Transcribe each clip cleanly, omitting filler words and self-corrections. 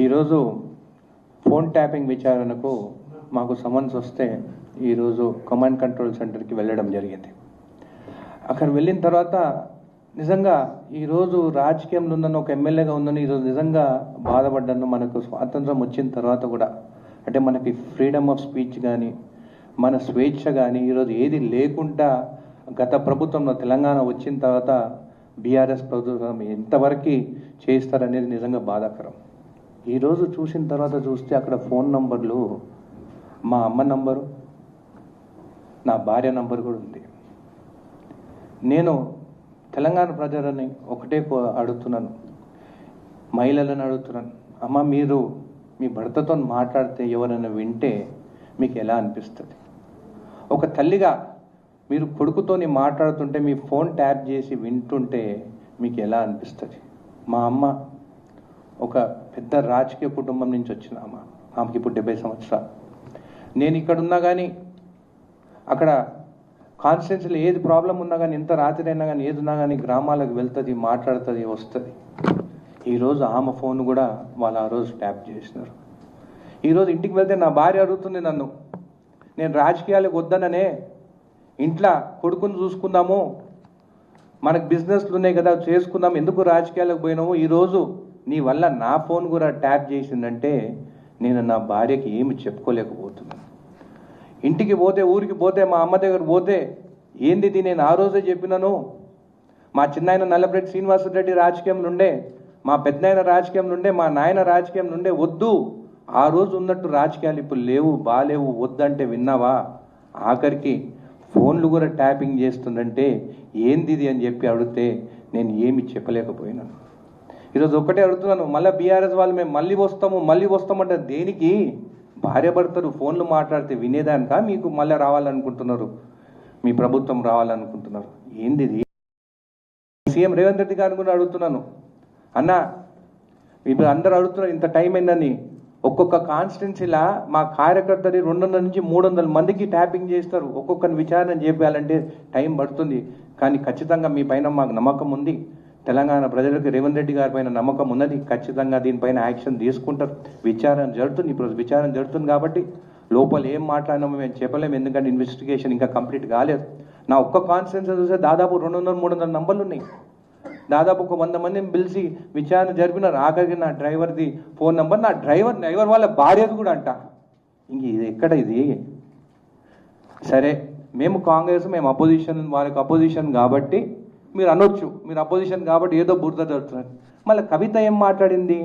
ఈరోజు phone tapping విచారణకు మాకు సమన్స్ వస్తే ఈరోజు కమాండ్ కంట్రోల్ సెంటర్కి వెళ్ళడం జరిగింది. అక్కడ వెళ్ళిన తర్వాత నిజంగా ఈరోజు రాజకీయంలో ఉన్న ఒక ఎమ్మెల్యేగా ఉందని ఈరోజు నిజంగా బాధపడ్డాను. మనకు స్వాతంత్రం వచ్చిన తర్వాత కూడా అంటే మనకి ఫ్రీడమ్ ఆఫ్ స్పీచ్ కానీ మన స్వేచ్ఛ కానీ ఈరోజు ఏది లేకుండా గత ప్రభుత్వంలో తెలంగాణ వచ్చిన తర్వాత బీఆర్ఎస్ ప్రభుత్వం ఎంతవరకు చేస్తారనేది నిజంగా బాధాకరం. ఈరోజు చూసిన తర్వాత చూస్తే అక్కడ ఫోన్ నంబర్లు మా అమ్మ నంబరు, నా భార్య నంబర్ కూడా ఉంది. నేను తెలంగాణ ప్రజలని ఒకటే అడుగుతున్నాను, మహిళలను అడుగుతున్నాను, అమ్మ మీరు మీ భర్తతో మాట్లాడితే ఎవరైనా వింటే మీకు ఎలా అనిపిస్తుంది? ఒక తల్లిగా మీరు కొడుకుతోని మాట్లాడుతుంటే మీ ఫోన్ ట్యాప్ చేసి వింటుంటే మీకు ఎలా అనిపిస్తుంది? మా అమ్మ ఒక పెద్ద రాజకీయ కుటుంబం నుంచి వచ్చిన ఆమెకి ఇప్పుడు 70 సంవత్సరాలు. నేను ఇక్కడ ఉన్నా కానీ అక్కడ కాన్స్టిట్యున్సీలో ఏది ప్రాబ్లం ఉన్నా కానీ ఎంత రాత్రి అయినా కానీ ఏది ఉన్నా కానీ గ్రామాలకు వెళ్తుంది, మాట్లాడుతుంది, వస్తుంది. ఈరోజు ఆమె ఫోన్ కూడా వాళ్ళు ఆ రోజు ట్యాప్ చేసినారు. ఈరోజు ఇంటికి వెళ్తే నా భార్య అడుగుతుంది నన్ను, నేను రాజకీయాలకు వద్దననే ఇంట్లో కొడుకుని చూసుకుందాము, మనకు బిజినెస్లు ఉన్నాయి కదా చేసుకుందాం, ఎందుకు రాజకీయాలకు పోయినాము? ఈరోజు నీ వల్ల నా ఫోన్ కూడా ట్యాప్ చేసిందంటే నేను నా భార్యకి ఏమి చెప్పుకోలేకపోతున్నాను. ఇంటికి పోతే ఊరికి పోతే మా అమ్మ దగ్గర పోతే ఏంది నేను ఆ రోజే చెప్పినాను. మా చిన్నాయన నల్లపరెడ్డి శ్రీనివాసరెడ్డి రాజకీయంలో ఉండే, మా పెద్దనాయన రాజకీయంలో ఉండే, మా నాయన రాజకీయంలో ఉండే, వద్దు ఆ రోజు ఉన్నట్టు రాజకీయాలు ఇప్పుడు లేవు, బాలేవు, వద్దంటే విన్నావా? ఆఖరికి ఫోన్లు కూడా ట్యాపింగ్ చేస్తుందంటే ఏంది అని చెప్పి అడిగితే నేను ఏమి చెప్పలేకపోయినాను. ఈరోజు ఒక్కటే అడుగుతున్నాను, మళ్ళీ బీఆర్ఎస్ వాళ్ళు మేము మళ్ళీ వస్తామంటే దేనికి? భార్య భర్తలు ఫోన్లు మాట్లాడితే వినేదానికా మీకు మళ్ళీ రావాలనుకుంటున్నారు? మీ ప్రభుత్వం రావాలనుకుంటున్నారు? ఏంది? సీఎం రేవంత్ రెడ్డి గారిని కూడా అడుగుతున్నాను, అన్న ఇప్పుడు అందరూ అడుగుతున్నారు ఇంత టైం అయిందని, ఒక్కొక్క కాన్స్టిట్యున్సీలా మా కార్యకర్తని 200 నుంచి 300 మందికి ట్యాపింగ్ చేస్తారు. ఒక్కొక్కరిని విచారణ చేయాలంటే టైం పడుతుంది. కానీ ఖచ్చితంగా మీ పైన మాకు నమ్మకం ఉంది, తెలంగాణ ప్రజలకు రేవంత్ రెడ్డి గారి పైన నమ్మకం ఉన్నది. ఖచ్చితంగా దీనిపైన యాక్షన్ తీసుకుంటారు. విచారణ జరుగుతుంది, ఇప్పుడు విచారణ జరుగుతుంది కాబట్టి లోపల ఏం మాట్లాడినామో మేము చెప్పలేము, ఎందుకంటే ఇన్వెస్టిగేషన్ ఇంకా కంప్లీట్ కాలేదు. నా ఒక్క కాన్స్టిట్యున్సీ చూస్తే దాదాపు 200-300 నంబర్లు ఉన్నాయి. దాదాపు ఒక 100 మందిని పిలిచి విచారణ జరిపినారు. ఆఖరికి నా డ్రైవర్ది ఫోన్ నంబర్, నా డ్రైవర్ వాళ్ళ భార్యది కూడా అంట. ఇంక ఇది ఎక్కడ ఇది? సరే మేము కాంగ్రెస్, మేము అపోజిషన్, వాళ్ళకి అపోజిషన్ కాబట్టి మీరు అనొచ్చు, మీరు అపోజిషన్ కాబట్టి ఏదో బురద జరుగుతున్నారు. మళ్ళీ కవిత ఏం మాట్లాడింది?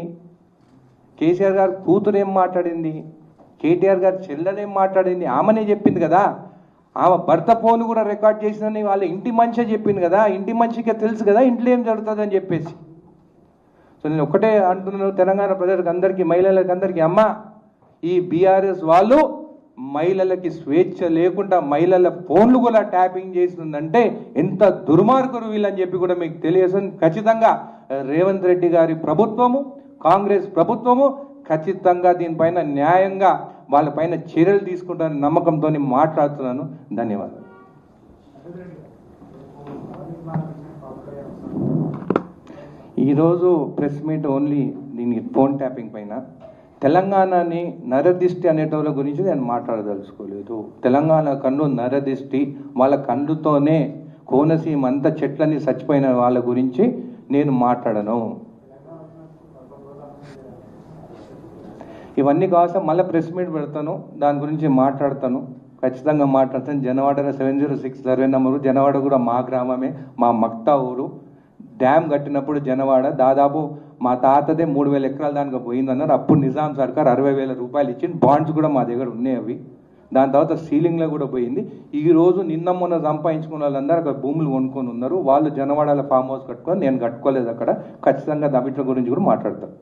కేసీఆర్ గారు కూతురు ఏం మాట్లాడింది? కేటీఆర్ గారు చెల్లెనేం మాట్లాడింది? ఆమెనే చెప్పింది కదా. ఆమె భర్త ఫోన్ కూడా రికార్డ్ చేసిందని వాళ్ళ ఇంటి మనిషే చెప్పింది కదా. ఇంటి మనిషికే తెలుసు కదా ఇంట్లో ఏం జరుగుతుందని చెప్పేసి. సో నేను ఒకటే అంటున్నాను తెలంగాణ ప్రజలకు అందరికీ, మహిళలకు అందరికీ, అమ్మ ఈ బీఆర్ఎస్ వాళ్ళు మహిళలకి స్వేచ్ఛ లేకుండా మహిళల ఫోన్లు కూడా ట్యాపింగ్ చేస్తుందంటే ఎంత దుర్మార్గులు వీళ్ళని చెప్పి కూడా మీకు తెలియదు. ఖచ్చితంగా రేవంత్ రెడ్డి గారి ప్రభుత్వము, కాంగ్రెస్ ప్రభుత్వము ఖచ్చితంగా దీనిపైన న్యాయంగా వాళ్ళపైన చర్యలు తీసుకుంటారని నమ్మకంతో మాట్లాడుతున్నాను. ధన్యవాదాలు. ఈరోజు ప్రెస్ మీట్ ఓన్లీ దీని ఫోన్ ట్యాపింగ్ పైన. తెలంగాణని నరదిష్టి అనేటోళ్ళ గురించి నేను మాట్లాడదలుచుకోలేదు. తెలంగాణ కన్ను నరదిష్టి, వాళ్ళ కన్నుతోనే కోనసీమ అంత చెట్లని చచ్చిపోయిన వాళ్ళ గురించి నేను మాట్లాడను. ఇవన్నీ కావాల్సిన మళ్ళీ ప్రెస్ మీట్ పెడతాను, దాని గురించి మాట్లాడతాను, ఖచ్చితంగా మాట్లాడతాను. జనవాడ 706 సర్వే నెంబరు, జనవాడ కూడా మా గ్రామమే, మా మక్తా ఊరు. డ్యామ్ కట్టినప్పుడు జనవాడ దాదాపు మా తాతదే 3000 ఎకరాలు దానికి పోయిందన్నారు. అప్పుడు నిజాం సర్కార్ 60,000 రూపాయలు ఇచ్చింది. బాండ్స్ కూడా మా దగ్గర ఉన్నాయి అవి. దాని తర్వాత సీలింగ్లో కూడా పోయింది. ఈరోజు నిన్న మొన్న సంపాదించుకున్న వాళ్ళందరూ అక్కడ భూములు కొనుక్కొని ఉన్నారు. వాళ్ళు జనవాడలో ఫామ్ హౌస్ కట్టుకొని, నేను కట్టుకోలేదు అక్కడ. ఖచ్చితంగా దావిట్ల గురించి కూడా మాట్లాడతారు.